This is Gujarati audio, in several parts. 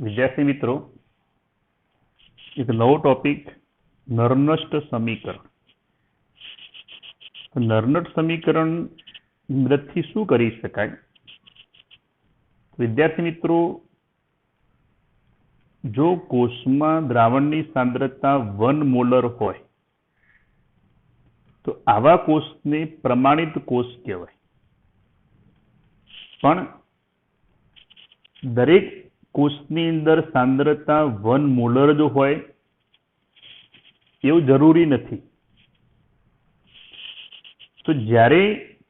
विद्यार्थी मित्रों, एक नवो टॉपिक नर्नस्ट समीकरण। तो नर्नस्ट समीकरण मददथी शुं करी शकाय? विद्यार्थी मित्रों, जो कोषमां द्रावणनी सांद्रता 1 मोलर होय तो आवा कोषने प्रमाणित कोष कहेवाय। पण दरेक कोषनी अंदर सांद्रता 1 मोलर जो होय एवुं जरूरी नथी। तो ज्यारे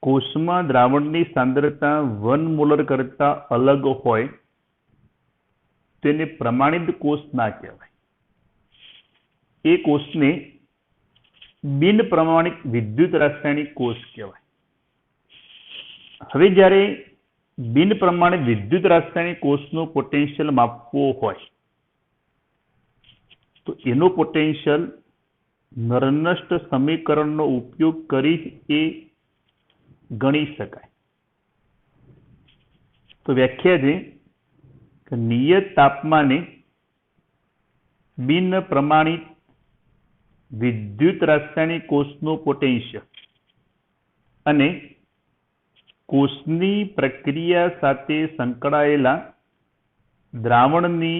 कोषमां द्रावणनी सांद्रता 1 मोलर करता अलग होय तेने प्रमाणित कोष ना कहेवाय। ए कोषने बिन प्रमाणित विद्युत रासायणिक कोष कहेवाय। हवे ज्यारे बिन प्रमाणित विद्युत रासायणिक कोषनो पोटेन्शियल मापवो होय तो एनो पोटेन्शियल नर्नस्ट समीकरणनो उपयोग करी ए गणी शकाय। तो व्याख्या है कि नियत तापमाने बिन प्रमाणित विद्युत रासायणिक कोषनो पोटेन्शियल अने कोषनी प्रक्रिया साथे संकळायेला द्रावणनी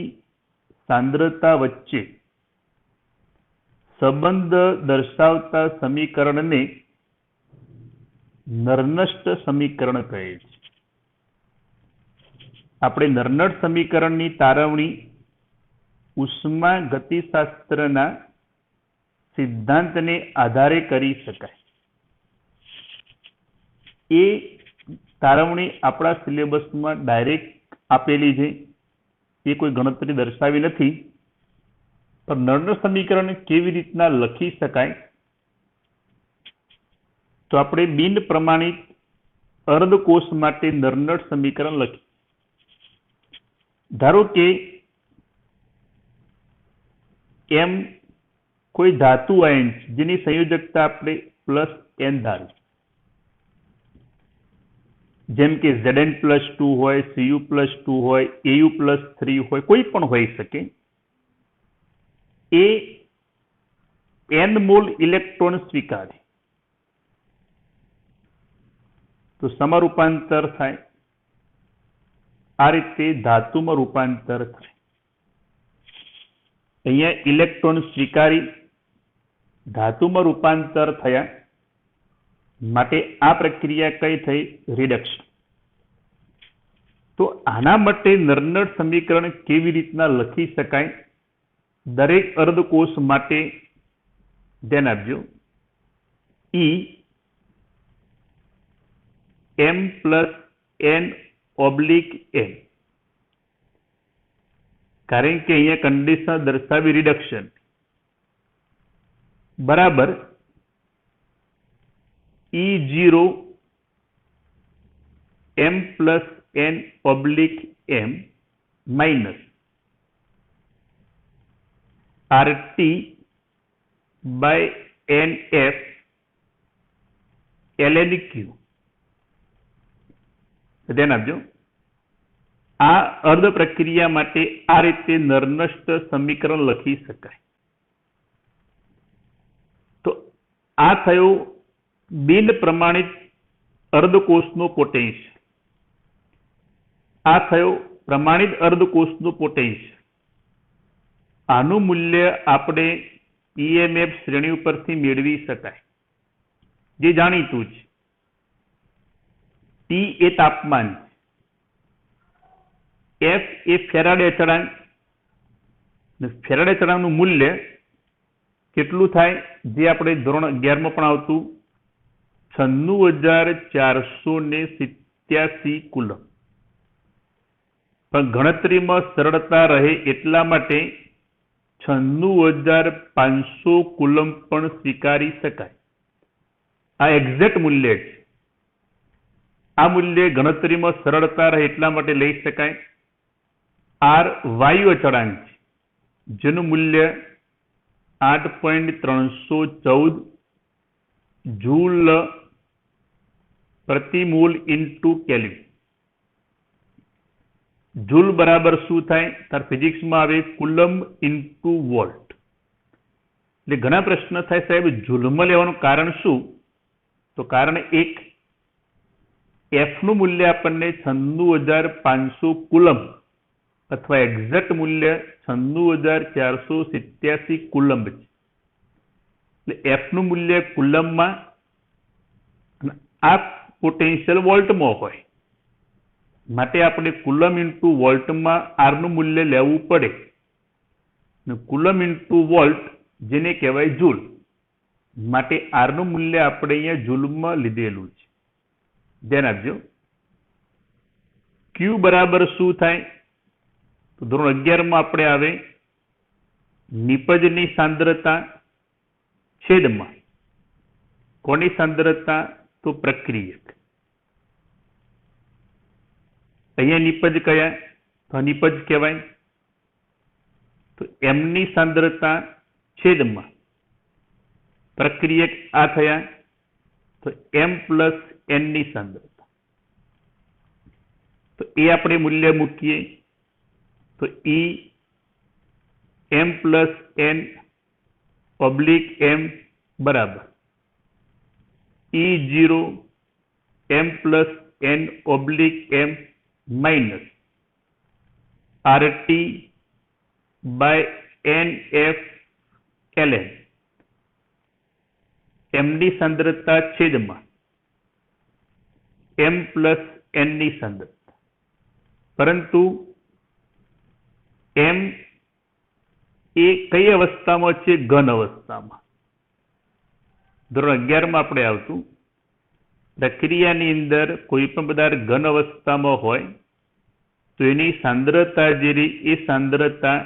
सांद्रता वच्चे संबंध दर्शावता समीकरणने नर्नस्ट समीकरण कहे छे। આપણે નર્નટ સમીકરણની તારવણી ઉષ્મા ગતિશાસ્ત્રના સિદ્ધાંતને આધારે કરી શકાય। એ તારવણી આપણા સિલેબસમાં ડાયરેક્ટ આપેલી છે, એ કોઈ ગણતરી દર્શાવી નથી। પણ નર્નટ સમીકરણ કેવી રીતના લખી શકાય તો આપણે બિન પ્રમાણિત અર્ધકોષ માટે નર્નટ સમીકરણ લખી। धारो के एम कोई धातु आयन जेनी संयोजकता आपणे +n धारी, जेम के Zn+2 होय, Cu+2 होय, Au+3 होय, कोई पण होई शके। ए n मोल इलेक्ट्रॉन स्वीकारे तो समरूपांतर थाय। आ रीते धातुमां रूपांतर थाय। अहींया इलेक्ट्रॉन स्वीकारी धातुमां रूपांतर थया माटे आ प्रक्रिया कई थई? रिडक्शन। तो आना माटे नर्नट समीकरण केवी रीतना लखी शकाय? दरेक अर्धकोष माटे ध्यान आपजो। ई m+n/n कारण के अहींया कंडीशन दर्शावी रिडक्शन बराबर E0 m+n/m minus RT/NF ln Q। ध्यान आपजो। आ अर्ध प्रक्रिया माटे आ रीते नर्नस्ट समीकरण लखी शकाय। तो आ थयो बिन प्रमाणित अर्धकोषनो पोटेन्शियल, आ थयो प्रमाणित अर्धकोषनो पोटेन्शियल। आनु मूल्य आपणे EMF श्रेणी परथी मेळवी शकाय, जे जाणीतुं छे। T ए तापमान, F ए फेराडे अचळांक, फेराडे अचळांकनुं मूल्य केटलुं थाय? जे आपणे धोरण 11 मां पण आवतुं 96,487 कूलम। पण गणतरीमां सरळता रहे एटला माटे 96,500 कूलम पण स्वीकारी शकाय। आ एक्ઝેક્ટ मूल्य छे। आ मूल्य गणतरीमां सरळता रहे एटला माटे लई शकाय। आर वायु अचळांक छे, जेनुं मूल्य 8.314 जूल प्रति मोल इंटू केल्विन। જૂલ બરાબર શું થાય? તાર ફિઝિક્સમાં આવે કુલમ ઇન્ટુ વોલ્ટ. એટલે ઘણા પ્રશ્ન થાય સાહેબ જૂલમાં લેવાનું કારણ શું? તો કારણ એક, એફ નું મૂલ્ય આપણને 96,500 કુલમ અથવા એક્ઝેક્ટ મૂલ્ય 96,487 કુલમ છે. એટલે એફ નું મૂલ્ય કુલમમાં અને આ પોટેન્શિયલ વોલ્ટમાં હોય માટે આપણે કુલમ ઇન્ટુ વોલ્ટમાં આર નું મૂલ્ય લેવું પડે. કુલમ ઇન્ટુ વોલ્ટ જેને કહેવાય જૂલ માટે આર નું મૂલ્ય આપણે અહીંયા જૂલમાં લીધેલું છે. ધ્યાન આપજો. ક્યુ બરાબર શું થાય? તો ધોરણ 11 માં આપણે આવે નિપજની સાંદ્રતા છેદમાં કોની સાંદ્રતા? તો પ્રક્રિયક. અહીંયા નિપજ કયા? તો નિપજ કહેવાય. તો એમની સાંદ્રતા છેદમાં પ્રક્રિયક આ થયા તો એમ પ્લસ એન ની સાંદ્રતા. તો એ આપણે મૂલ્ય મૂકીએ તો E M plus N oblique M બરાબર E0 M plus N oblique M minus RT by NF ln એમની સાંદ્રતા છેદમાં એમ પ્લસ એન ની સાંદ્રતા. પરંતુ એમ એ કઈ અવસ્થામાં છે? ઘન અવસ્થામાં. ધોરણ 11 માં આપણે આવતું પ્રક્રિયાની અંદર કોઈ પણ પદાર્થ ઘન અવસ્થામાં હોય તો એની સાંદ્રતા જે રહી એ સાંદ્રતા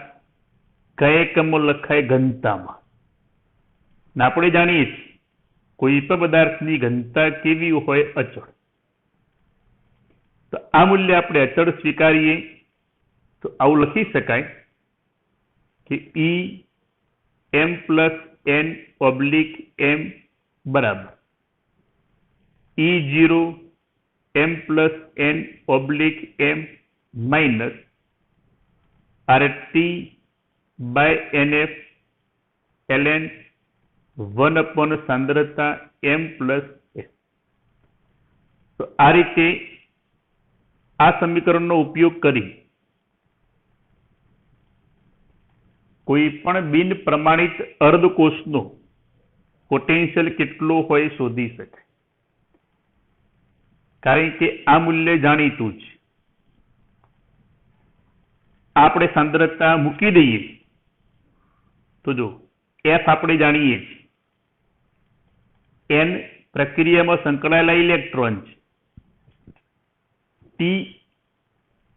કયા એકમમાં લખાય? ઘનતામાં. આપણે જાણીએ છીએ કોઈ પણ પદાર્થની ઘનતા કેવી હોય? અચળ. તો આ મૂલ્ય આપણે અચળ સ્વીકારીએ તો આવું લખી શકાય કે E M plus N oblique M બરાબર E0 M plus N oblique M minus RT by NF ln 1 સાંદ્રતા એમ પ્લસ એસ. તો આ રીતે આ સમીકરણનો ઉપયોગ કરી કોઈ પણ બિન પ્રમાણિત અર્ધકોષનો પોટેન્શિયલ કેટલો હોય શોધી શકાય. કારણ કે આ મૂલ્ય જાણીતું છે. આપણે સાંદ્રતા મૂકી દઈએ તો જો એફ આપણે જાણીએ છીએ, એન પ્રક્રિયામાં સંકળાયેલા ઇલેક્ટ્રોન છે, ટી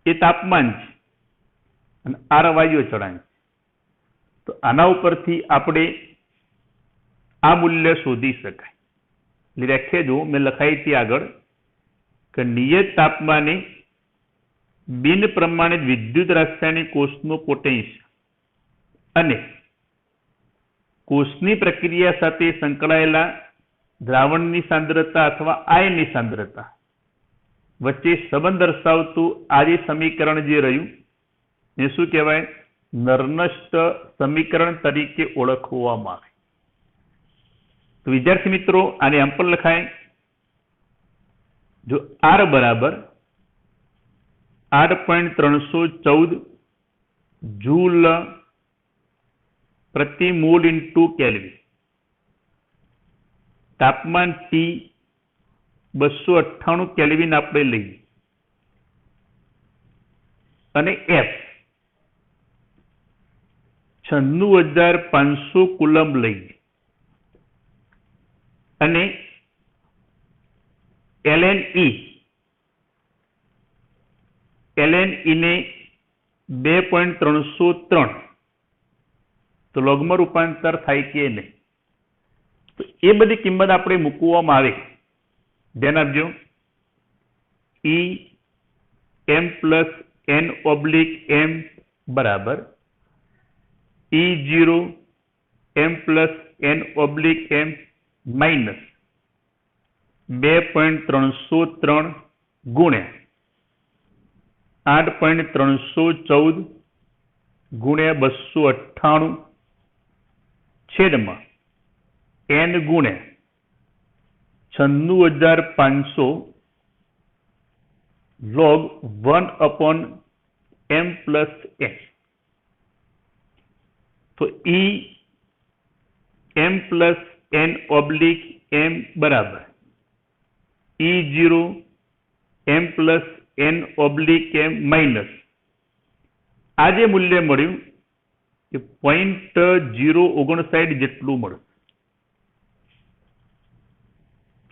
એ તાપમાન છે અને આર વાયુ અચળાંક છે. તો આના ઉપરથી આપણે આ મૂલ્ય શોધી શકાય. એટલે વ્યાખ્યા જો મેં લખાઈ હતી આગળ કે નિયત તાપમાને બિન પ્રમાણિત વિદ્યુત રાસાયણિક કોષનો પોટેન્શિયલ અને કોષની પ્રક્રિયા સાથે સંકળાયેલા દ્રાવણની સાંદ્રતા અથવા આયનની સાંદ્રતા વચ્ચે સંબંધ દર્શાવતું આ જે સમીકરણ જે રહ્યું એ શું કહેવાય? નર્નસ્ટ સમીકરણ તરીકે ઓળખવામાં આવે. તો વિદ્યાર્થી મિત્રો આને આમ પણ લખાય જો આર બરાબર 8.314 જૂલ પ્રતિ મોલ ઇન્ટુ કેલ્વિન, તાપમાન ટી 298 કેલ્વિન આપણે લઈએ અને એફ 96,500 કુલમ લઈએ અને ln E ને 2.303 તો લોગમાં રૂપાંતર થાય કે નહીં? તો એ બધી કિંમત આપણે મૂકવામાં આવે. ધ્યાન આપજો. E એમ પ્લસ એન ઓબ્લિક એમ બરાબર E0 M plus N oblique M minus 2.303 ગુણ્યા 8.314 ગુણ્યા 298 છેદમાં n ગુણ્યા 96,500 log 1/m plus n. तो E m plus n oblique m बराबर E0 m plus n oblique m minus आज मूल्य मळ्युं કે 0.059 જેટલું મળે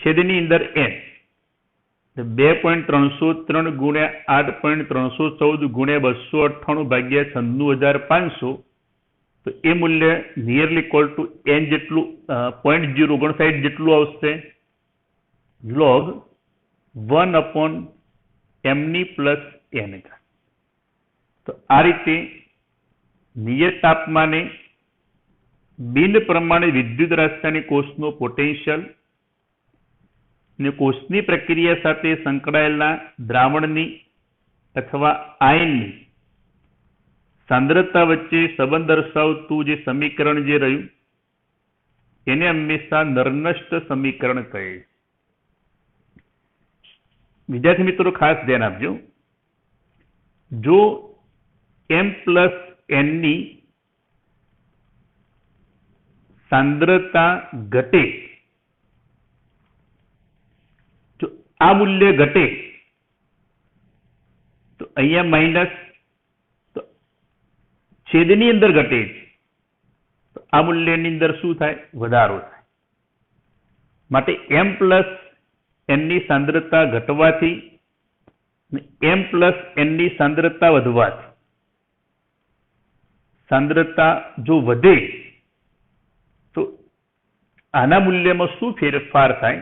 છેદની અંદર n 2.303 ગુણ્યા 8.314 ગુણ્યા 298 ભાગ્યા 96,500 તો એ મૂલ્ય નિયરલી ઇક્વલ ટુ n જેટલું 0.059 જેટલું આવશે log 1/m ની પ્લસ n. તો આ રીતે નિયત તાપમાને બિન પ્રમાણિત વિદ્યુત રાસાયણિક કોષનો પોટેન્શિયલ ને કોષની પ્રક્રિયા સાથે સંકળાયેલા દ્રાવણની અથવા આયનની સાંદ્રતા વચ્ચે સંબંધ દર્શાવતું જે સમીકરણ જે રહ્યું એને હંમેશા નરનષ્ટ સમીકરણ કહે છે. વિદ્યાર્થી મિત્રો ખાસ ધ્યાન આપજો, જો m પ્લસ n ની સાંદ્રતા ઘટે, જો આ મૂલ્ય ઘટે તો અહીંયા માઇનસ, તો છેદની અંદર ઘટે તો આ મૂલ્યની અંદર શું થાય? વધારો થાય. માટે m પ્લસ n ની સાંદ્રતા ઘટવાથી m પ્લસ n ની સાંદ્રતા વધવાથી સાંદ્રતા જો વધે તો આના મૂલ્યમાં શું ફેરફાર થાય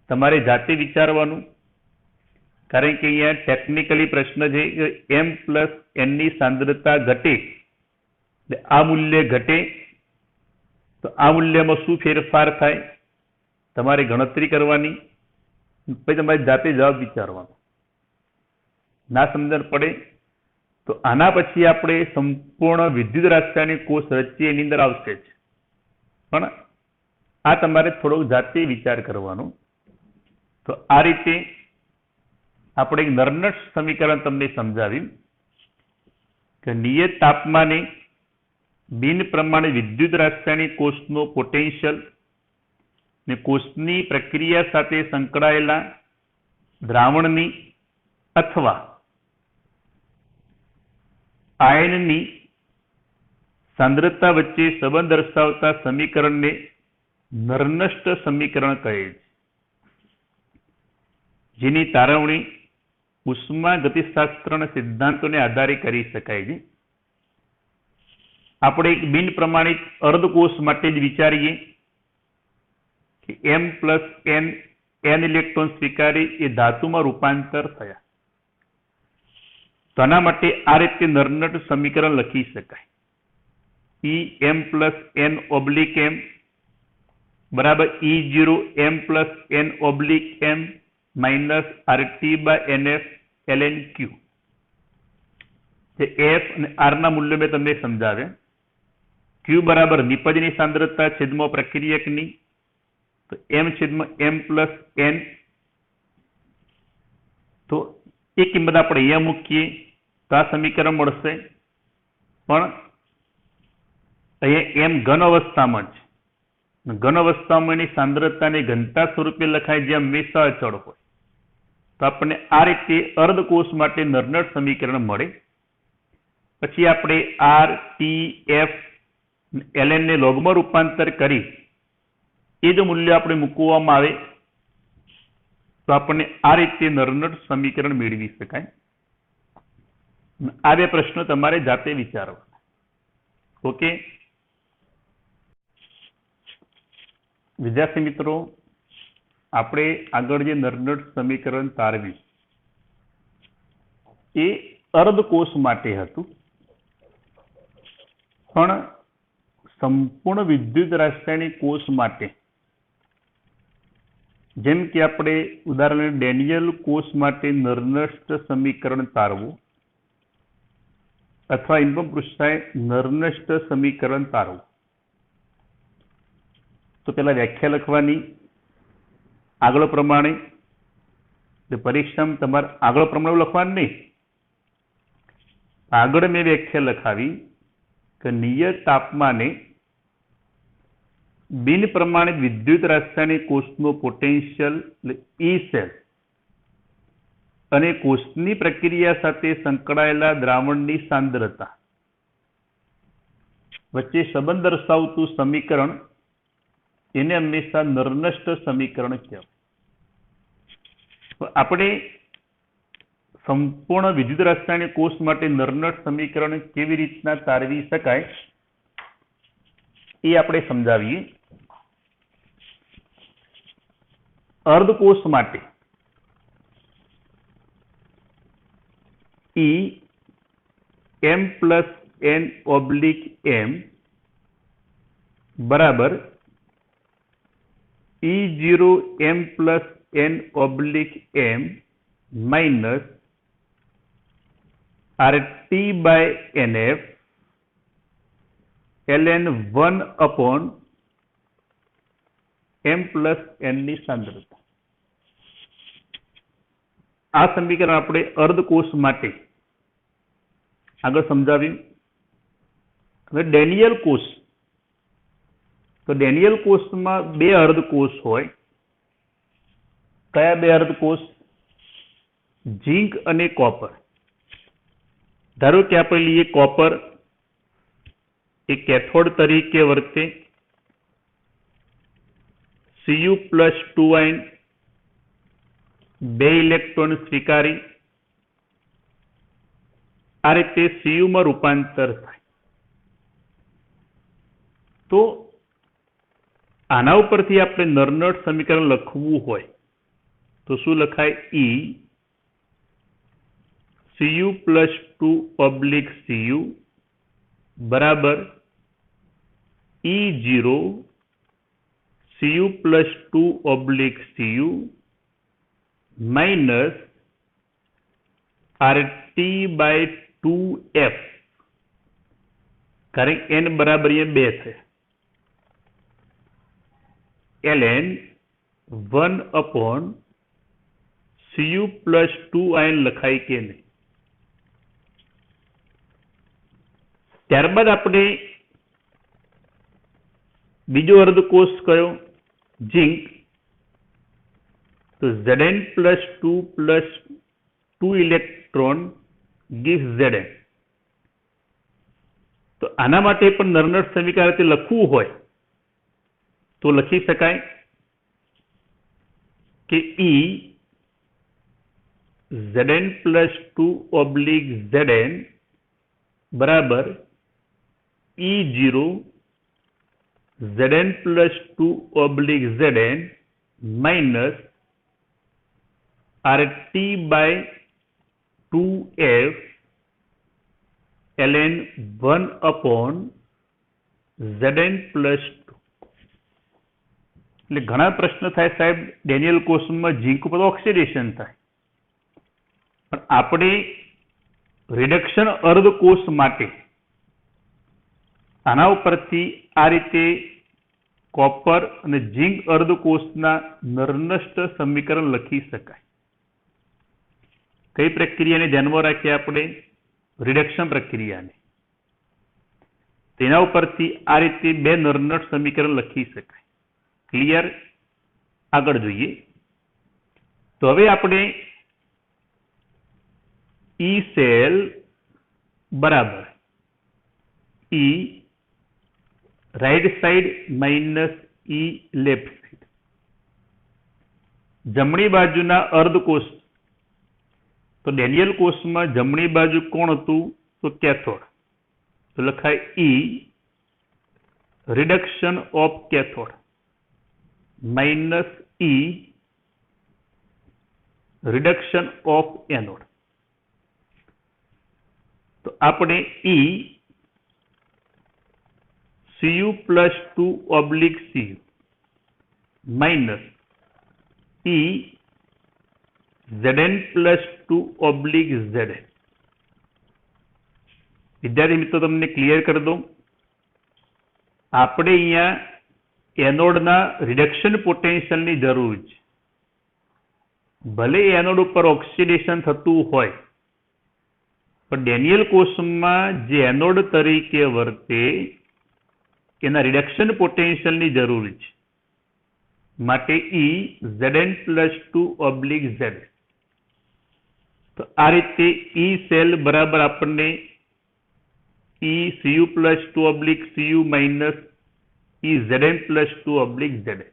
તમારે જાતે વિચારવાનું. કારણ કે અહીંયા ટેકનિકલી પ્રશ્ન છે કે m પ્લસ n ની સાંદ્રતા ઘટે, આ મૂલ્ય ઘટે તો આ મૂલ્યમાં શું ફેરફાર થાય તમારે ગણતરી કરવાની, પછી તમારે જાતે જવાબ વિચારવાનો. ના સમજણ પડે તો આના પછી આપણે સંપૂર્ણ વિદ્યુત રાસાયણિક કોષ રચીએ એની અંદર આવશે જ, પણ આ તમારે થોડોક જાતે વિચાર કરવાનો. તો આ રીતે આપણે એક નરનષ્ટ સમીકરણ તમને સમજાવ્યું કે નિયત તાપમાને બિન પ્રમાણિત વિદ્યુત રાસાયણિક કોષનો પોટેન્શિયલ ને કોષની પ્રક્રિયા સાથે સંકળાયેલા દ્રાવણની અથવા આયનની સાંદ્રતા વચ્ચે સંબંધ દર્શાવતા સમીકરણને નરનષ્ટ સમીકરણ કહે છે, જેની તારવણી ઉષ્મા ગતિશાસ્ત્રના સિદ્ધાંતોને આધારે કરી શકાય છે. આપણે એક બિન પ્રમાણિત અર્ધકોષ માટે જ વિચારીએ કે m પ્લસ n ઇલેક્ટ્રોન સ્વીકારી એ ધાતુમાં રૂપાંતર થયા, તો આના માટે આ રીતે નરનષ્ટ સમીકરણ લખી શકાય. E m plus n oblique m બરાબર E0 m plus n oblique m minus RT by NF ln Q. જે F અને R ના મૂલ્યો મેં તમને સમજાવ્યા. Q બરાબર નિપજની સાંદ્રતા છેદમાં પ્રક્રિયકની, તો m છેદમાં m પ્લસ n. તો એ કિંમત આપણે અહીંયા મૂકીએ તો આ સમીકરણ મળશે, પણ અહીંયા m ઘન અવસ્થામાં છે, ઘન અવસ્થામાં એની સાંદ્રતાને ઘનતા સ્વરૂપે લખાય જે હંમેશા અચળ હોય. તો આપણને આ રીતે અર્ધકોષ માટે નરનષ્ટ સમીકરણ મળે. પછી આપણે R, T, F, ln ને લોગમાં રૂપાંતર કરી એ જો મૂલ્ય આપણે મૂકવામાં આવે તો આપણને આ રીતે નરનષ્ટ સમીકરણ મેળવી શકાય. આ બે પ્રશ્નો તમારે જાતે વિચારવાના. ઓકે વિદ્યાર્થી મિત્રો, આપણે આગળ જે નરનષ્ટ સમીકરણ તારવ્યું એ અર્ધકોષ માટે હતું, પણ સંપૂર્ણ વિદ્યુત રાસાયણિક કોષ માટે જેમ કે આપણે ઉદાહરણ ડેનિયલ કોષ માટે નરનસ્ટ સમીકરણ તારવું અથવા એમ પણ પૂછાય નરનસ્ટ સમીકરણ તારવું. તો પેલા વ્યાખ્યા લખવાની આગળ પ્રમાણે. પરીક્ષામાં તમારે આગળ પ્રમાણે લખવાનું નહીં. આગળ મેં વ્યાખ્યા લખાવી કે નિયત તાપમાને બિન પ્રમાણિત વિદ્યુત રાસાયણિક કોષનું પોટેન્શિયલ ઈ સેલ અને કોષની પ્રક્રિયા સાથે સંકળાયેલા દ્રાવણની સાંદ્રતા વચ્ચે સંબંધ દર્શાવતું સમીકરણ એને હંમેશા નરનસ્ટ સમીકરણ કહેવાય. આપણે સંપૂર્ણ વિદ્યુત રાસાયણિક કોષ માટે નરનસ્ટ સમીકરણ કેવી રીતના તારવી શકાય એ આપણે સમજાવીએ. અર્ધકોષ માટે E m plus n oblique m બરાબર E0 m plus n oblique m minus RT by NF ln 1 upon m plus n ની સાંદ્રતા. આ સમીકરણ આપણે અર્ધકોષ માટે આગળ સમજાવ્યું. હવે ડેનિયલ કોષ, તો ડેનિયલ કોષમાં બે અર્ધકોષ હોય. કયા બે અર્ધકોષ? ઝીંક અને કોપર. ધારો કે આપણે લઈએ કોપર એ કેથોડ તરીકે વર્તે, Cu પ્લસ 2 આયન 2 ઇલેક્ટ્રોન સ્વીકારી આ રીતે Cu માં રૂપાંતર થાય. તો આના ઉપરથી આપણે નરનસ્ટ સમીકરણ લખવું હોય તો શું લખાય? Cu પ્લસ 2 ઓબ્લિક Cu બરાબર E0 Cu plus 2 oblique Cu minus RT by 2F, કારણ કે n બરાબર અહીંયા 2 છે, ln 1 upon Cu plus 2 ion લખાય કે નહીં. ત્યારબાદ આપણે બીજો અર્ધકોષ કયો? ઝીંક. તો Zn plus 2 plus 2 electron gives Zn. તો આના માટે પણ નરનસ્ટ સમીકરણ લખવું હોય તો લખી શકાય કે E Zn plus 2 oblique Zn બરાબર E0 Zn plus 2 oblique Zn minus RT by 2F ln 1 upon Zn plus 2. એટલે ઘણા પ્રશ્ન થાય સાહેબ ડેનિયલ કોષમાં ઝીંક ઉપર ઓક્સિડેશન થાય, પણ આપણે રિડક્શન અર્ધકોષ માટે આના ઉપરથી આ રીતે કોપર અને ઝીંક અર્ધકોષના નરનસ્ટ સમીકરણ લખી શકાય. કઈ પ્રક્રિયાને ધ્યાનમાં રાખીએ આપણે? રિડક્શન પ્રક્રિયાને. તેના ઉપરથી આ રીતે બે નરનસ્ટ સમીકરણ લખી શકાય. ક્લિયર? આગળ જોઈએ તો હવે આપણે E સેલ બરાબર E right side minus E left side. જમણી બાજુના અર્ધકોષ. તો ડેનિયલ કોષમાં જમણી બાજુ કોણ હતું? તો કેથોડ. તો લખાય E reduction of cathode minus E reduction of anode. તો આપણે E Cu plus 2 oblique Cu minus E Zn plus 2 oblique Zn. વિદ્યાર્થી મિત્રો તમને ક્લિયર કરી દઉં. આપણે અહીંયા એનોડના રિડક્શન પોટેન્શિયલની જરૂર છે. ભલે એનોડ ઉપર ઓક્સિડેશન થતું હોય, પણ ડેનિયલ કોષમાં જે એનોડ તરીકે વર્તે એના રિડક્શન પોટેન્શિયલની જરૂર છે. માટે E Zn plus 2 oblique Zn. તો આ રીતે E સેલ બરાબર આપણને E Cu plus 2 oblique Cu minus E Zn plus 2 oblique Zn.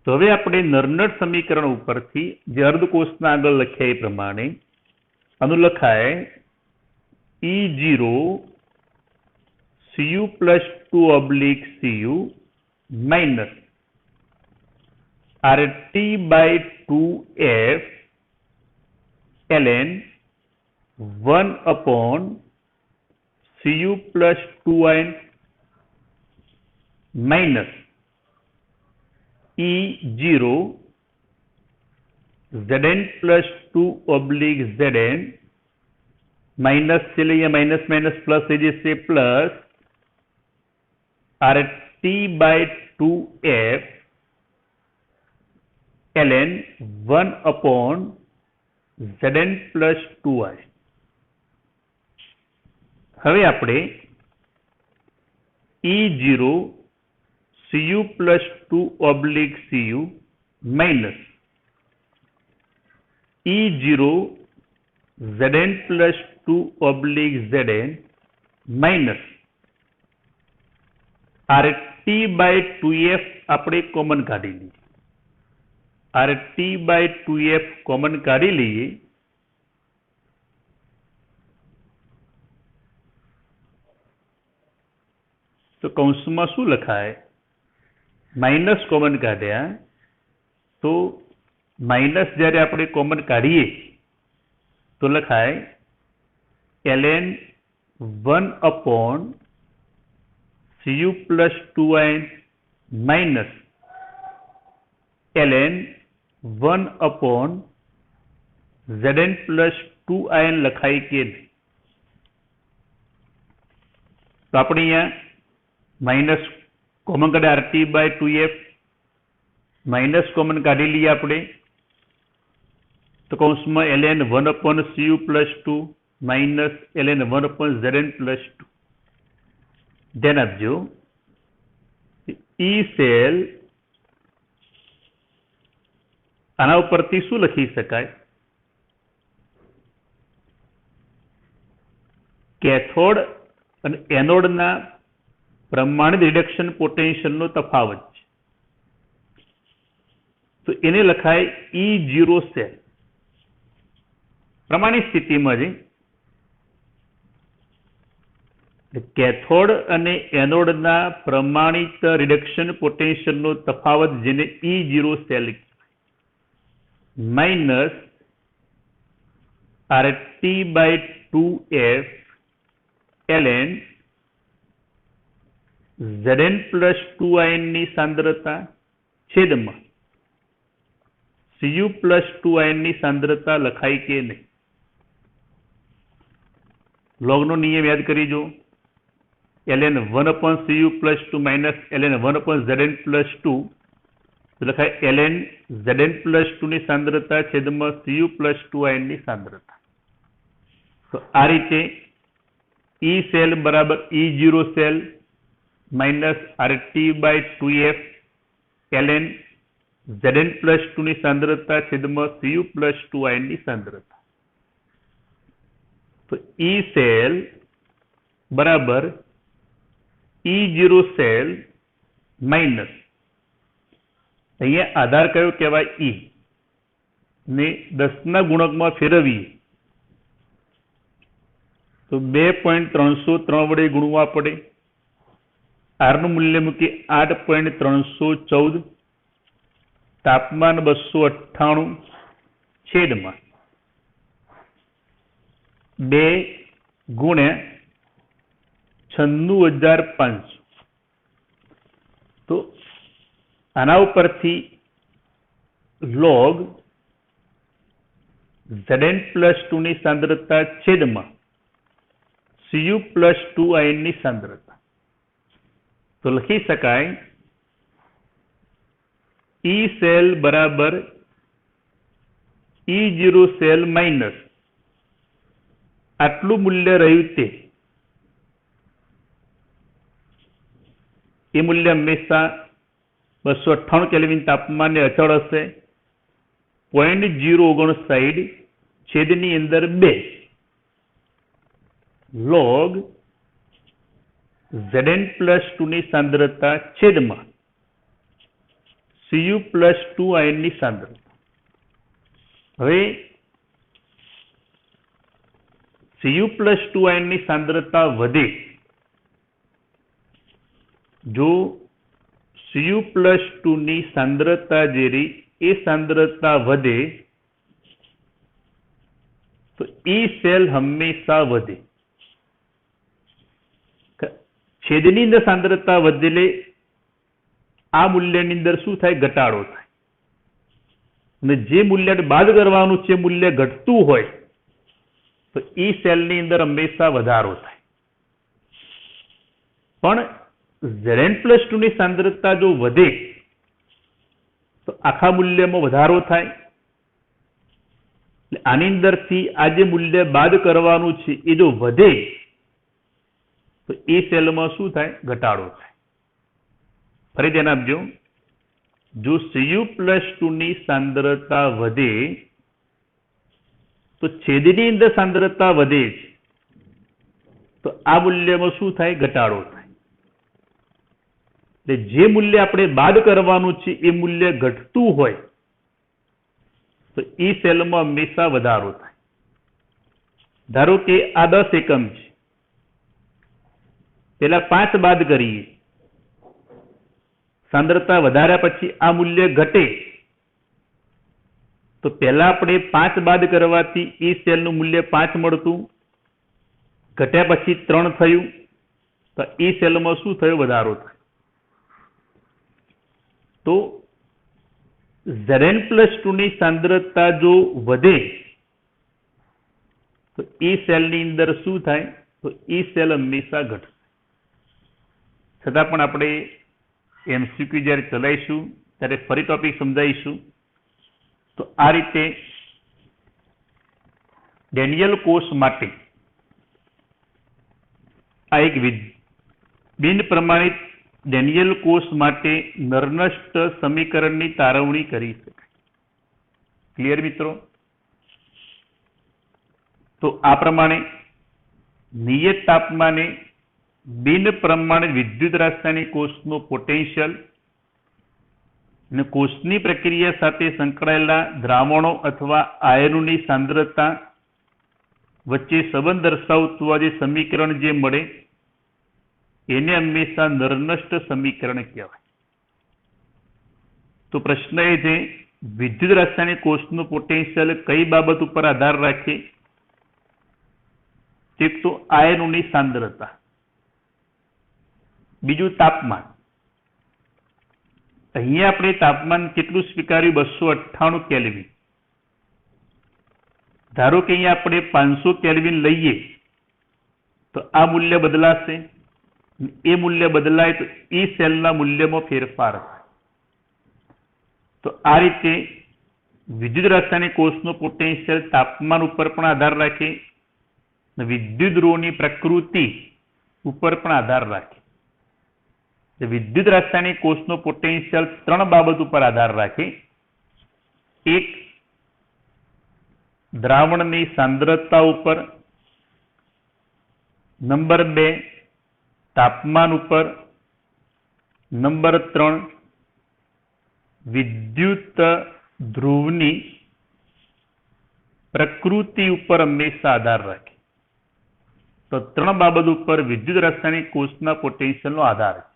તો હવે આપણે નર્નડ સમીકરણ ઉપરથી જે અર્ધકોષના આગળ લખ્યા એ પ્રમાણે આનું લખાય E0 Cu plus 2 oblique Cu minus RT by 2F ln 1 upon Cu plus 2n minus E0 Zn plus 2 oblique Zn minus चलिए यहाँ माइनस माइनस प्लस है जिससे plus RT by 2F ln 1 upon Zn plus 2i. હવે આપણે E0 Cu plus 2 oblique Cu minus E0 Zn plus 2 oblique Zn minus RT by 2F આપણે કોમન કાઢી લઈએ. RT by 2F કોમન કાઢી લઈએ તો કૌંસમાં શું લખાય? માઇનસ કોમન કાઢ્યા તો માઇનસ જ્યારે આપણે કોમન કાઢીએ તો લખાય ln 1 upon Cu plus 2n minus ln 1 upon Zn plus 2in લખાય કે નહીં? તો આપણે અહીંયા માઇનસ કોમન કાઢે RT by 2F minus common કાઢી લઈએ આપણે તો કૌંસમાં ln 1 upon Cu plus 2 minus ln 1 upon Zn plus 2. ધ્યાન આપજો. E સેલ આના ઉપરથી શું લખી શકાય? કેથોડ અને એનોડના પ્રમાણિત રિડક્શન પોટેન્શિયલનો તફાવત છે. તો એને લખાય E0 સેલ. પ્રમાણિત સ્થિતિમાં છે કેથોડ અને એનોડના પ્રમાણિત રિડક્શન પોટેન્શિયલનો તફાવત જેને E0 cell minus RT by 2F ln Zn plus 2in ની સાંદ્રતા છેદમાં Cu plus 2in ની સાંદ્રતા લખાય કે નહીં? લોગનો નિયમ યાદ કરી જો. ln 1 upon Cu plus 2 minus ln 1 upon Zn plus 2 તો લખાય ln Zn plus 2 ની સાંદ્રતા છેદમાં Cu plus 2in ની સાંદ્રતા. તો આ રીતે E સેલ બરાબર E0 cell minus RT by 2F ln Zn plus 2 ની સાંદ્રતા છેદમાં Cu plus 2in ની સાંદ્રતા. તો E સેલ બરાબર E0 સેલ માઇનસ અહીંયા આધાર કયો કહેવાય? E ને 10ના ગુણકમાં ફેરવીએ તો 2.303 વડે ગુણવા પડે. R નું મૂલ્ય મૂકી 8.314 તાપમાન 298 છેદમાં 2 ગુણ્યા 96,500. તો આના ઉપરથી log Zn plus 2 ની સાંદ્રતા છેદમાં Cu plus 2 ion ની સાંદ્રતા. તો લખી શકાય E સેલ બરાબર E0 સેલ માઇનસ આટલું મૂલ્ય રહ્યું તે એ મૂલ્ય હંમેશા 298 કેલ્વિન તાપમાને અચળ હશે. 0.059 છેદની અંદર 2 log Zn plus 2 ની સાંદ્રતા છેદમાં Cu plus 2 ion ની સાંદ્રતા. હવે Cu plus 2 ion ની સાંદ્રતા વધે, જો Cu plus 2 ની સાંદ્રતા જે રહી એ સાંદ્રતા વધે તો E સેલ હંમેશા વધે. છેદની અંદર સાંદ્રતા વધેલે આ મૂલ્યની અંદર શું થાય? ઘટાડો થાય. અને જે મૂલ્ય બાદ કરવાનું છે મૂલ્ય ઘટતું હોય તો E સેલની અંદર હંમેશા વધારો થાય. પણ Zn plus 2 ની સાંદ્રતા જો વધે તો આખા મૂલ્યમાં વધારો થાય. એટલે આની અંદરથી આ જે મૂલ્ય બાદ કરવાનું છે એ જો વધે તો એ સેલમાં શું થાય? ઘટાડો થાય. ફરી ધ્યાન આપજો, જો Cu plus 2 ની સાંદ્રતા વધે તો છેદની અંદર સાંદ્રતા વધે છે તો આ મૂલ્યમાં શું થાય? ઘટાડો થાય. એટલે જે મૂલ્ય આપણે બાદ કરવાનું છે એ મૂલ્ય ઘટતું હોય તો એ સેલમાં હંમેશા વધારો થાય. ધારો કે આ 10 એકમ છે, પેલા 5 બાદ કરીએ, સાંદ્રતા વધાર્યા પછી આ મૂલ્ય ઘટે તો પહેલા આપણે 5 બાદ કરવાથી એ સેલનું મૂલ્ય 5 મળતું, ઘટ્યા પછી 3 થયું તો એ સેલમાં શું થયું? વધારો થાય. તો Zn plus 2 ની સાંદ્રતા જો વધે તો એ સેલની અંદર શું થાય? તો એ સેલ હંમેશા ઘટશે. છતાં પણ આપણે MCQ જ્યારે ચલાવીશું ત્યારે ફરી ટોપિક સમજાવીશું. તો આ રીતે ડેનિયલ કોષ માટે આ એક બિન પ્રમાણિત ડેનિયલ કોષ માટે નરનષ્ટ સમીકરણની તારવણી કરી શકાય. ક્લિયર મિત્રો? તો આ પ્રમાણે નિયત તાપમાને બિન પ્રમાણિત વિદ્યુત રાસાયણિક કોષનું પોટેન્શિયલ અને કોષની પ્રક્રિયા સાથે સંકળાયેલા દ્રાવણો અથવા આયનોની સાંદ્રતા વચ્ચે સંબંધ દર્શાવતું આ જે સમીકરણ જે મળે એને હંમેશા નરનષ્ટ સમીકરણ કહેવાય. તો પ્રશ્ન એ છે, વિદ્યુત રાસાયણિક કોષનું પોટેન્શિયલ કઈ બાબત ઉપર આધાર રાખે? એક તો આયનોની સાંદ્રતા, બીજું તાપમાન. અહીંયા આપણે તાપમાન કેટલું સ્વીકાર્યું? 298 કેલ્વિન. ધારો કે અહીંયા આપણે 500 કેલ્વિન લઈએ તો આ મૂલ્ય બદલાશે. એ મૂલ્ય બદલાય તો એ સેલના મૂલ્યમાં ફેરફાર થાય. તો આ રીતે વિદ્યુત રાસાયણિક કોષનું પોટેન્શિયલ તાપમાન ઉપર પણ આધાર રાખે, વિદ્યુત ધ્રુવોની પ્રકૃતિ ઉપર પણ આધાર રાખે. વિદ્યુત રાસાયણિક કોષનો પોટેન્શિયલ 3 બાબત ઉપર આધાર રાખે. એક, દ્રાવણની સાંદ્રતા ઉપર. નંબર 2, તાપમાન ઉપર. નંબર 3, વિદ્યુત ધ્રુવની પ્રકૃતિ ઉપર હંમેશા આધાર રાખે. તો 3 બાબત ઉપર વિદ્યુત રાસાયણિક કોષના પોટેન્શિયલનો આધાર છે.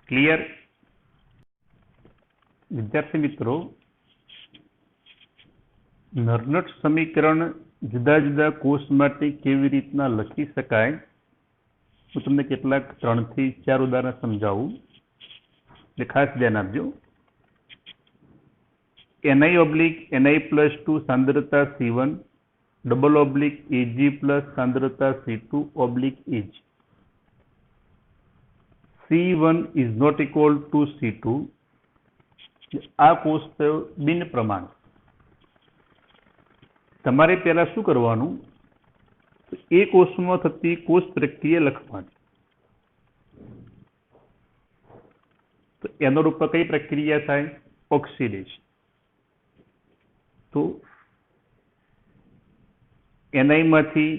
ક્લિયર? વિદ્યાર્થી મિત્રો, નરનષ્ટ સમીકરણ જુદા જુદા કોષ માટે કેવી રીતના લખી શકાય હું તમને કેટલાક 3 થી 4 ઉદાહરણ સમજાવું, એટલે ખાસ ધ્યાન આપજો. Ni/Ni+2 सांद्रता C1 /Ag plus सांद्रता C2/Ag. C1 is not equal to C2. આ કોષ થયો બિન પ્રમાણ. તમારે પહેલા શું કરવાનું, એ કોષમાં થતી કોષ પ્રક્રિયા લખવાની. તો એનો રૂપ કઈ પ્રક્રિયા થાય? ઓક્સિડેશન. તો Ni માંથી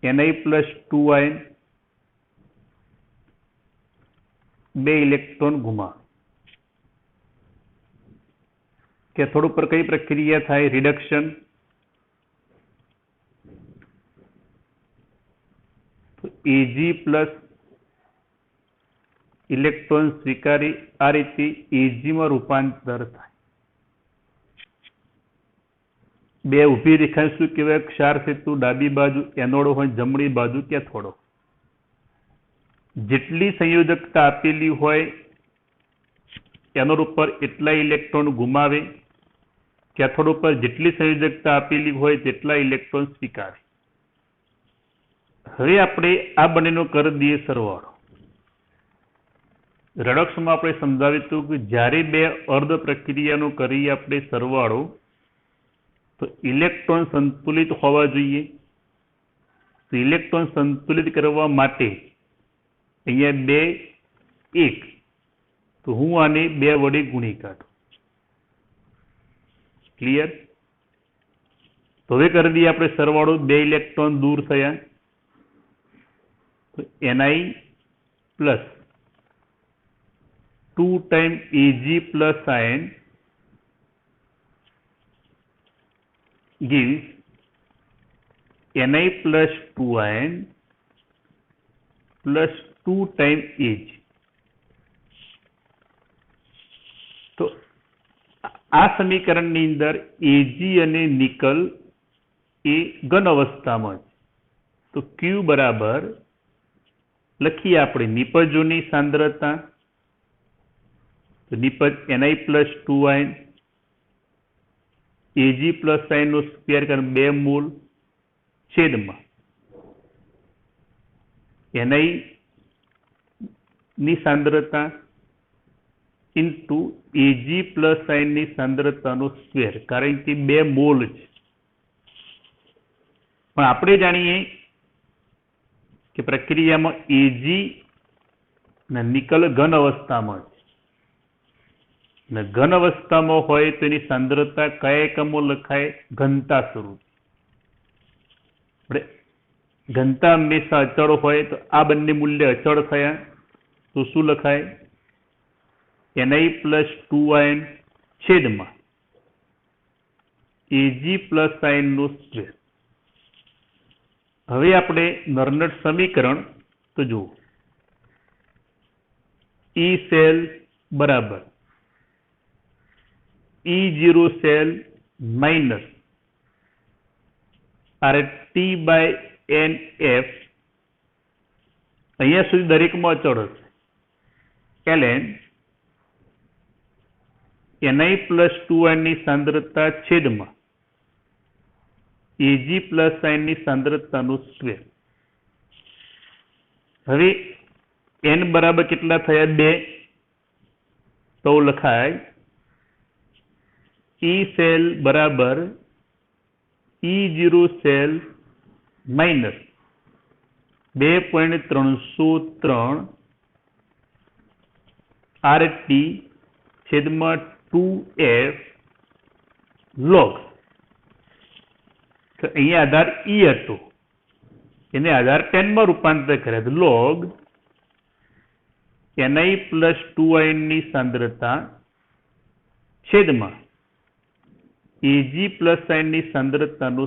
Ni+2 આયન 2 ઇલેક્ટ્રોન ગુમાવે. કેથોડ ઉપર કઈ પ્રક્રિયા થાય? રિડક્શન. તો Ag પ્લસ ઇલેક્ટ્રોન સ્વીકારી આ રીતે Ag માં રૂપાંતર થાય. બે ઊભી રેખા શું કહેવાય? ક્ષાર સેતુ. ડાબી બાજુ એનોડ હોય, જમણી બાજુ કેથોડ. જેટલી સંયોજકતા આપેલી હોય એનોડ ઉપર એટલા ઇલેક્ટ્રોન ગુમાવે, કેથોડ ઉપર જેટલી સંયોજકતા આપેલી હોય તેટલા ઇલેક્ટ્રોન સ્વીકારે. હવે આપણે આ બંનેનો કરી દઈએ સરવાળો. રેડોક્સમાં આપણે સમજાવ્યું હતું કે જ્યારે બે અર્ધ પ્રક્રિયાનો કરીએ આપણે સરવાળો, તો ઇલેક્ટ્રોન સંતુલિત હોવા જોઈએ. તો ઇલેક્ટ્રોન સંતુલિત કરવા માટે અહીંયા 2 1, તો હું આને 2 વડે ગુણી કાઢું. ક્લિયર? તો હવે કરી દઈએ આપણે સરવાળો. 2 ઇલેક્ટ્રોન દૂર થયા, તો Ni plus 2 time Ag plus ion gives Ni+2 ion plus 2 times Ag. તો આ સમીકરણની અંદર Ag અને નિકલ એ ઘન અવસ્થામાં છે. તો Q બરાબર લખીએ આપણે નિપજોની સાંદ્રતા. તો નિપજ Ni+2 ion Ag plus ion નો સ્ક્વેર કરે 2 મોલ છેદમાં Ni ની સાંદ્રતા ઇન્ટુ Ag પ્લસ ion ની સાંદ્રતાનો સ્ક્વેર, કારણ કે 2 મોલ છે. પણ આપણે જાણીએ કે પ્રક્રિયામાં Ag અને નિકલ ઘન અવસ્થામાં છે. અને ઘન અવસ્થામાં હોય તો એની સાંદ્રતા કયા એકમો લખાય? ઘનતા સ્વરૂપ. ઘનતા હંમેશા અચળ હોય, તો આ બંને મૂલ્ય અચળ થયા તો શું લખાય? Ni+2 ion છેદમાં Ag પ્લસ ion નો સ્ક્વેર. હવે આપણે નર્નટ સમીકરણ તો જુઓ. E સેલ બરાબર E0 સેલ માઇનસ RT/NF. અહીંયા સુધી દરેકમાં અચળ હશે. ln Ni+2 ion ની સાંદ્રતા છેદમાં Ag પ્લસ ion ની સાંદ્રતાનો સ્ક્વેર. હવે n બરાબર કેટલા થયા? 2. તો લખાય E સેલ બરાબર E0 સેલ માઇનસ 2.303 RT છેદમાં 2F log. તો અહીંયા આધાર E હતો, એને આધાર 10 માં રૂપાંતર કર્યા. log Ni+2 ion ની સાંદ્રતા છેદમાં Ag પ્લસ ion ની સાંદ્રતાનો.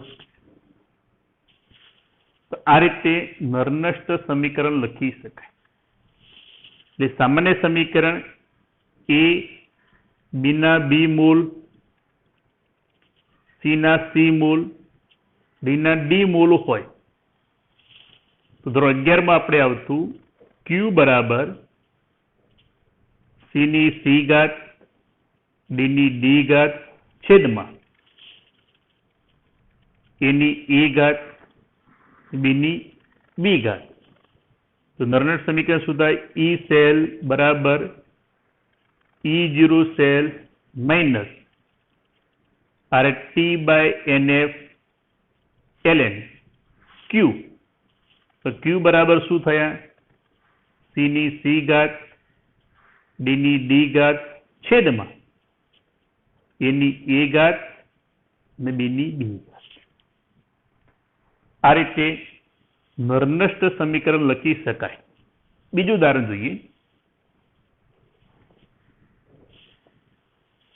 આ રીતે નર્નસ્ટ સમીકરણ લખી શકાય. એટલે સામાન્ય સમીકરણ A B ના B મૂલ, C ના C મૂલ, D ના D મૂલ હોય તો ધોરણ 11 માં આપણે આવતું Q બરાબર C ની C ઘાત ડી ની ડી ઘાત છેદમાં એ ની એ ઘાત બી ની બી ઘાત. તો નર્નટ સમીકરણ શું થાય? ઈ સેલ બરાબર E0 cell minus RT by NF ln Q. તો Q બરાબર શું થયા? C ની C ઘાત D ની D ઘાત છેદમાં A ની A ઘાત અને B ની B ઘાત. આ રીતે નર્નસ્ટ સમીકરણ લખી શકાય. બીજું ઉદાહરણ જોઈએ.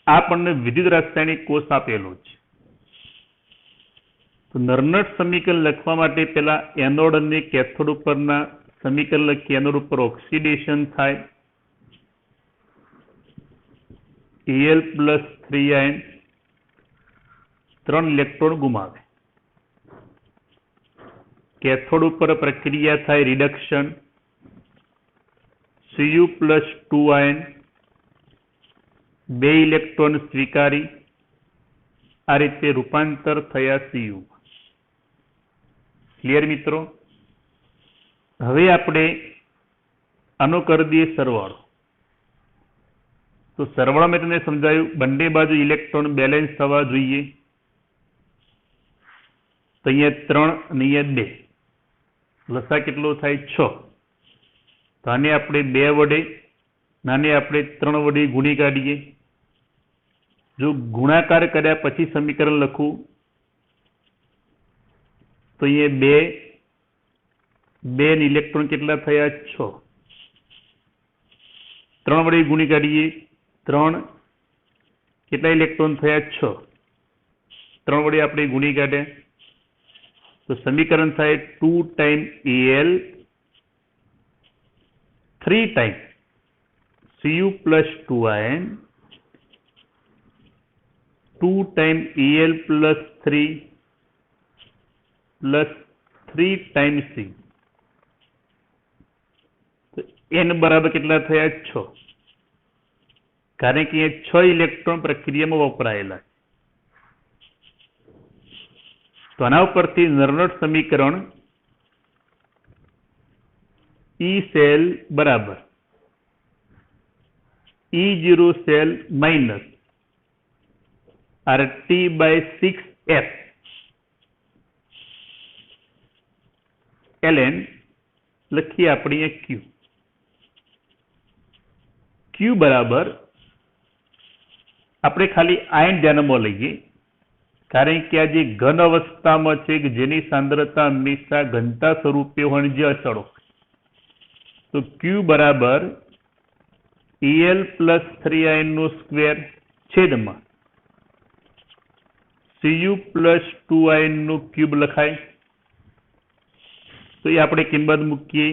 આપણને વિદ્યુત રાસાયણિક કોષ આપેલો છે. તો નર્નટ સમીકરણ લખવા માટે પહેલા એનોડ અને કેથોડ ઉપરના સમીકરણ લખી. એનોડ ઉપર ઓક્સિડેશન થાય, Al+3 આયન 3 ઇલેક્ટ્રોન ગુમાવે. કેથોડ ઉપર પ્રક્રિયા થાય રિડક્શન, Cu+2 આયન 2 ઇલેક્ટ્રોન સ્વીકારી. આ રીતે રૂપાંતર થયા Cu. ક્લિયર મિત્રો? હવે આપણે આનો કરી દઈએ સરવાળો. તો સરવાળામાં તમને સમજાયું, બંને બાજુ ઇલેક્ટ્રોન બેલેન્સ થવા જોઈએ. તો અહીંયા 3 અને અહીંયા 2, લસા કેટલો થાય? 6. તો આને આપણે 2 વડે, આને આપણે 3 વડે ગુણી કાઢીએ. જો ગુણાકાર કર્યા પછી સમીકરણ લખું તો અહીંયા 2 ઇલેક્ટ્રોન કેટલા થયા? 6. 3 વડે ગુણી કાઢીએ. 3 કેટલા ઇલેક્ટ્રોન થયા? 6. 3 વડે આપણે ગુણી કાઢ્યા તો સમીકરણ થાય 2 time Al 3 time Cu+2 ion 2 time Al+3 plus 3 time C. તો n બરાબર કેટલા થયા? 6. કારણ કે અહીંયા 6 ઇલેક્ટ્રોન પ્રક્રિયામાં વપરાયેલા છે. તો આના ઉપરથી નર્નટ સમીકરણ E સેલ બરાબર E0 cell minus RT by 6F ln લખીએ આપણે Q. Q બરાબર આપણે ખાલી આયન ધ્યાનમાં લઈએ, કારણ કે આ જે ઘન અવસ્થામાં છે કે જેની સાંદ્રતા હંમેશા ઘનતા સ્વરૂપે હોય જે અચળો. તો Q બરાબર Al+3 આયનનો સ્ક્વેર છેદમાં Cu+2 આયનનો ક્યુબ લખાય. તો એ આપણે કિંમત મૂકીએ.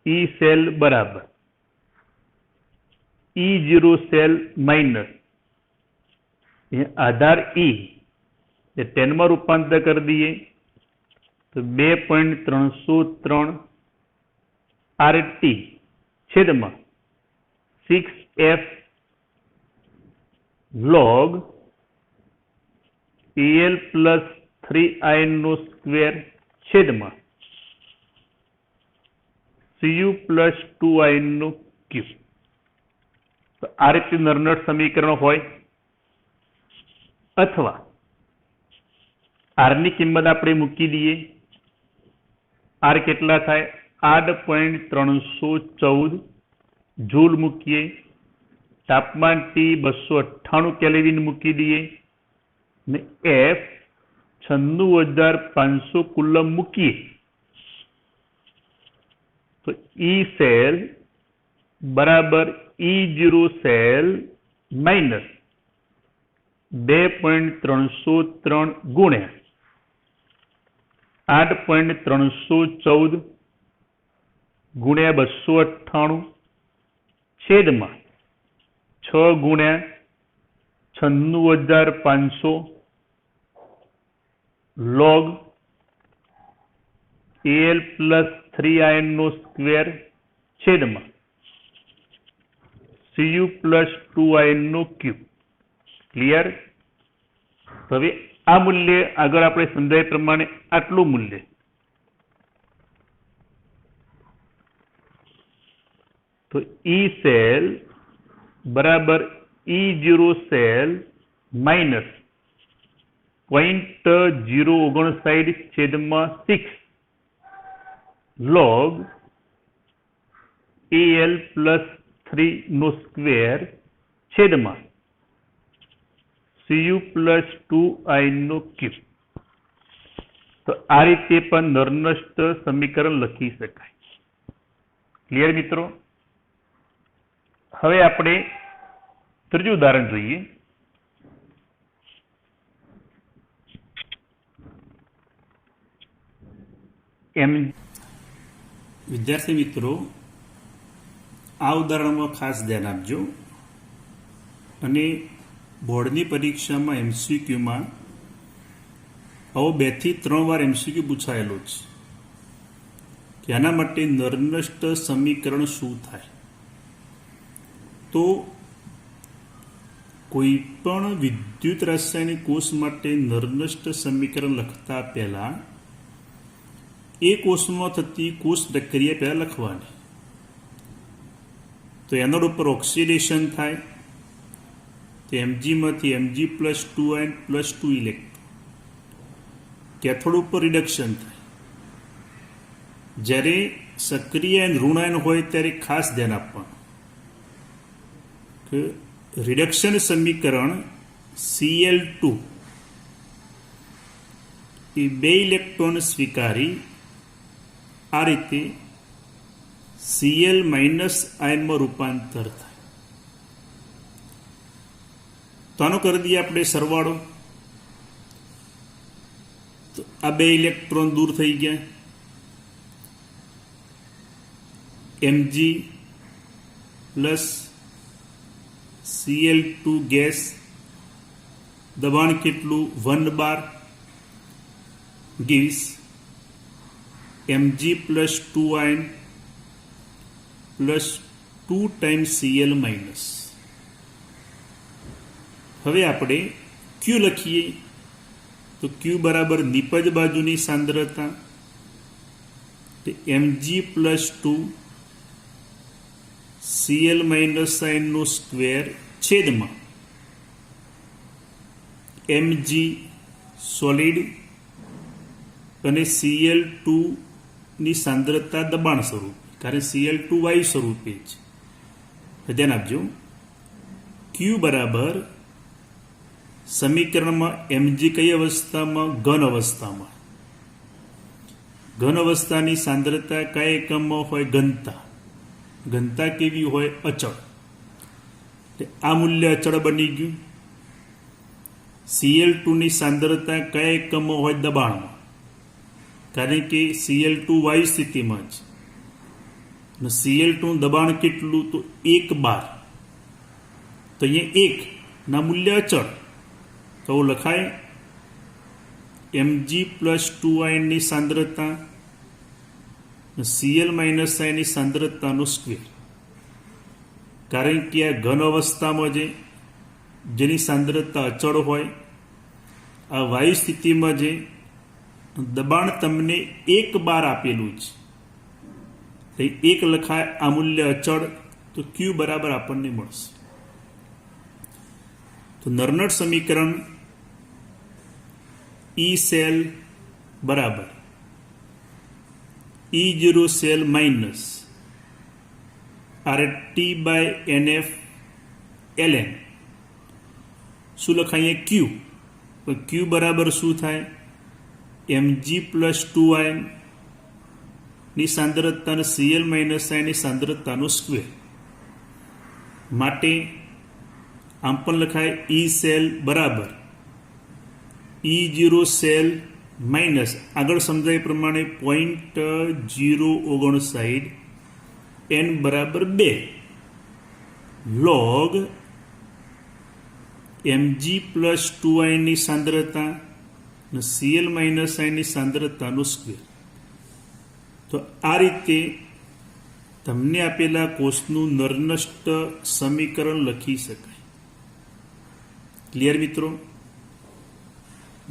E સેલ બરાબર E0 સેલ માઇનસ આધાર E એ 10 માં રૂપાંતર કરી દઈએ તો 2.303 RT છેદમાં 6F log Al+3 આયનનો સ્ક્વેર છેદમાં Cu+2 આયનનો ક્યુબ. તો આ રીતે નર્નટ સમીકરણ હોય. અથવા R ની કિંમત આપણે મૂકી દઈએ. R કેટલા થાય? 8.314 જૂલ મૂકીએ. તાપમાન T 298 કેલ્વિન મૂકી દઈએ ને F 96,500 કુલમ મૂકીએ. તો E સેલ બરાબર E0 સેલ માઇનસ 2.303 ગુણ્યા 8.314 ગુણ્યા 298 છેદમાં 6 ગુણ્યા 96,500 log Al+3 આયનનો સ્ક્વેર છેદમાં Cu+2i નો ક્યુબ. ક્લિયર? હવે આ મૂલ્ય આગળ આપણે સમજાય પ્રમાણે આટલું મૂલ્ય તો E સેલ બરાબર E0 cell minus 0.059/6 log Al+3 નો સ્ક્વેર છેદમાં Cu+2i નો ક્યુબ. તો આ રીતે પણ નરનસ્ટ સમીકરણ લખી શકાય. ક્લિયર મિત્રો? હવે આપણે ત્રીજું ઉદાહરણ જોઈએ. વિદ્યાર્થી મિત્રો, આ ઉદાહરણમાં ખાસ ધ્યાન આપજો અને બોર્ડની પરીક્ષામાં એમસીક્યુમાં આવો 2 થી 3 વાર એમસીક્યુ પૂછાયેલો છે કે આના માટે નરનસ્ટ સમીકરણ શું થાય. તો કોઈ પણ વિદ્યુત રાસાયણિક કોષ માટે નરનસ્ટ સમીકરણ લખતા પહેલા એ કોષમાં થતી કોષ પ્રક્રિયા પહેલા લખવાની. તો એનોડ ઉપર ઓક્સિડેશન થાય તો Mgમાંથી Mg+2n+2 ઇલેક્ટ્રોન. કેથોડ ઉપર રિડક્શન થાય. જ્યારે સક્રિય ઋણાયન હોય ત્યારે ખાસ ધ્યાન આપવાનું કે રિડક્શન સમીકરણ Cl2 એ 2 ઇલેક્ટ્રોન સ્વીકારી આ રીતે Cl- આયનમાં રૂપાંતર થાય. તો આનો કરી દઈએ આપણે સરવાળો. તો આ 2 ઇલેક્ટ્રોન દૂર થઈ ગયા. Mg પ્લસ Cl2 ગેસ દબાણ કેટલું 1 બાર gives Mg+2ion plus 2 times Cl minus. હવે આપણે Q લખીએ તો Q બરાબર નિપજ બાજુની સાંદ્રતા Mg+2 Cl આયન નો સ્ક્વેર છેદમાં Mg સોલિડ અને Cl2 ની સાંદ્રતા દબાણ સ્વરૂપે, કારણ Cl2 વાયુ સ્વરૂપે છે. ધ્યાન આપજો. Q બરાબર સમીકરણમાં Mg કઈ અવસ્થામાં? ઘન અવસ્થામાં. ઘન અવસ્થાની સાંદ્રતા કયા એકમમાં હોય? ઘનતા. ઘનતા કેવી હોય? અચળ. આ મૂલ્ય અચળ બની ગયું. Cl2 ની સાંદ્રતા કયા એકમમાં હોય? દબાણમાં. કારણ કે Cl2 વાયુ સ્થિતિમાં છે. અને Cl2 નું દબાણ કેટલું? તો 1 બાર. તો અહીંયા 1 ના મૂલ્ય અચળ. તો લખાય Mg+2ion ની સાંદ્રતા Cl- આયન ની સાંદ્રતાનો સ્ક્વેર. કારણ કે આ ઘન અવસ્થામાં જેની સાંદ્રતા અચળ હોય, આ વાયુ સ્થિતિમાં દબાણ તમને 1 બાર આપેલું છે, 1 લખાય. આ મૂલ્ય અચળ. તો Q બરાબર આપણને મળશે. તો નરનટ સમીકરણ E સેલ બરાબર E0 cell minus RT/NF ln શું લખાઈએ? Q. Q બરાબર શું થાય? Mg+2ion ની સાંદ્રતા અને Cl- આયન ની સાંદ્રતાનો સ્ક્વેર. માટે આમ પણ લખાય E સેલ બરાબર E0 સેલ માઇનસ આગળ સમજાય પ્રમાણે 0.059 n બરાબર 2 log Mg+2ion ની સાંદ્રતા અને Cl- આયન ની સાંદ્રતાનો સ્ક્વેર. તો આ રીતે તમને આપેલા કોષનું નરનષ્ટ સમીકરણ લખી શકાય. ક્લિયર મિત્રો?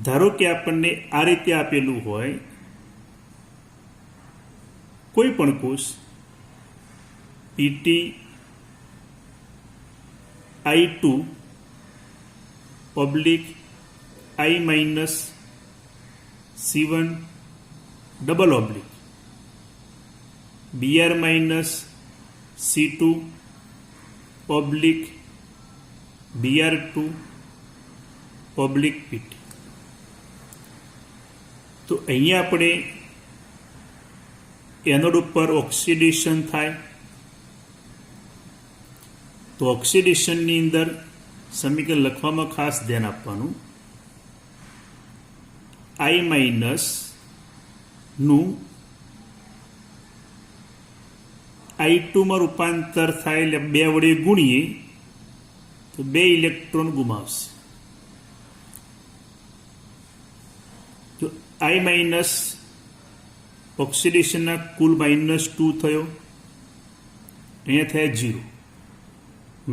ધારો કે આપણને આ રીતે આપેલું હોય કોઈ પણ કોષ PT I2 / I minus C1 double oblique Br minus C2 oblique Br2 oblique PT. તો અહીંયા આપણે એનોડ ઉપર ઓક્સિડેશન થાય તો ઓક્સિડેશનની અંદર સમીકરણ લખવામાં ખાસ ધ્યાન આપવાનું. I માઇનસ નું I2 માં રૂપાંતર થાય એટલે 2 વડે ગુણીએ તો 2 ઇલેક્ટ્રોન ગુમાવશે. જો I માઇનસ ઓક્સિડેશનના કુલ -2 થયો, અહીંયા થયા 0.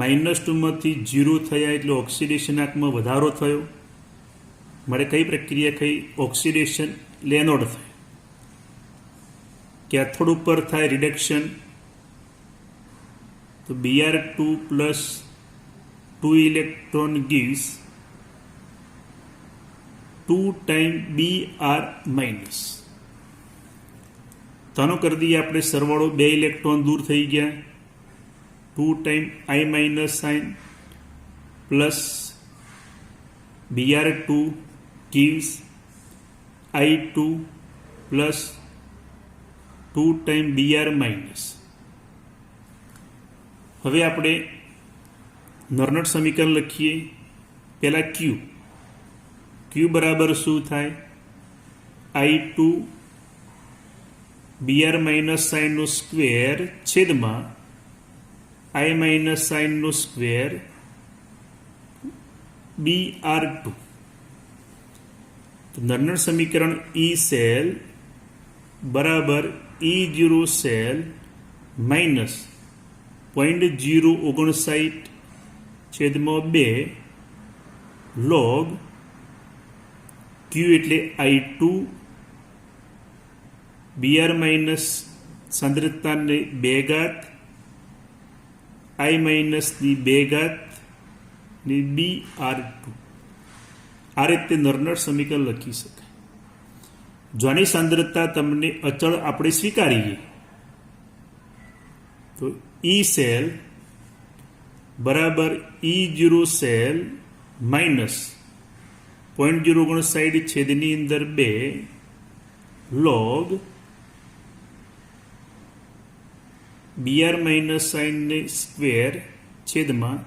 -2 માંથી 0 થયા એટલે ઓક્સિડેશનાંકમાં વધારો થયો. મારે કઈ પ્રક્રિયા કઈ? ઓક્સિડેશન એનોડ થાય. કેથોડ ઉપર થાય રિડક્શન, તો Br2 plus 2 electron gives 2 time Br minus. તાનો કરી દઈએ આપણે સરવાળો, 2 ઇલેક્ટ્રોન દૂર થઈ ગયા, 2 time I minus sign plus Br2 gives I2 plus 2 time Br minus. હવે આપણે નોર્નટ સમીકરણ લખીએ. પહેલાં Q બરાબર શું થાય? I2 Br માઇનસ સાઇનનો સ્ક્વેર છેદમાં I માઇનસ સાઇનનો સ્ક્વેર Br2. તો નોર્નટ સમીકરણ E સેલ બરાબર E0 સેલ માઇનસ 0.059 છેદમાં 2 log Q એટલે I2 Br માઇનસ સાંદ્રતાને 2 ઘાત I માઇનસની 2 ઘાત ને Br2. આ રીતે નોર્નટ સમીકરણ લખી શકાય. જો આની સાંદ્રતા તમને અચળ આપણે સ્વીકારીએ તો E સેલ બરાબર E0 સેલ માઇનસ 0.059 છેદની અંદર 2 log Br માઇનસ સાઇનને સ્ક્વેર છેદમાં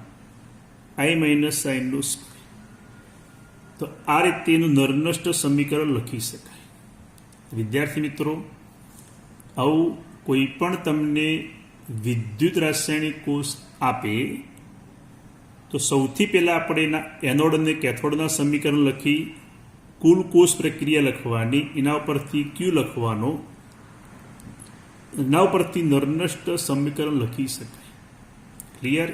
I માઇનસ સાઇનનો સ્ક્વેર. તો આ રીતે એનું નરનષ્ટ સમીકરણ લખી શકાય. વિદ્યાર્થી મિત્રો, આવું કોઈ પણ તમને વિદ્યુત રાસાયણિક કોષ આપે તો સૌથી પહેલાં આપણે એના એનોડ અને કેથોડના સમીકરણ લખી કુલ કોષ પ્રક્રિયા લખવાની, એના ઉપરથી Q લખવાનો, એના ઉપરથી નરનષ્ટ સમીકરણ લખી શકાય. ક્લિયર?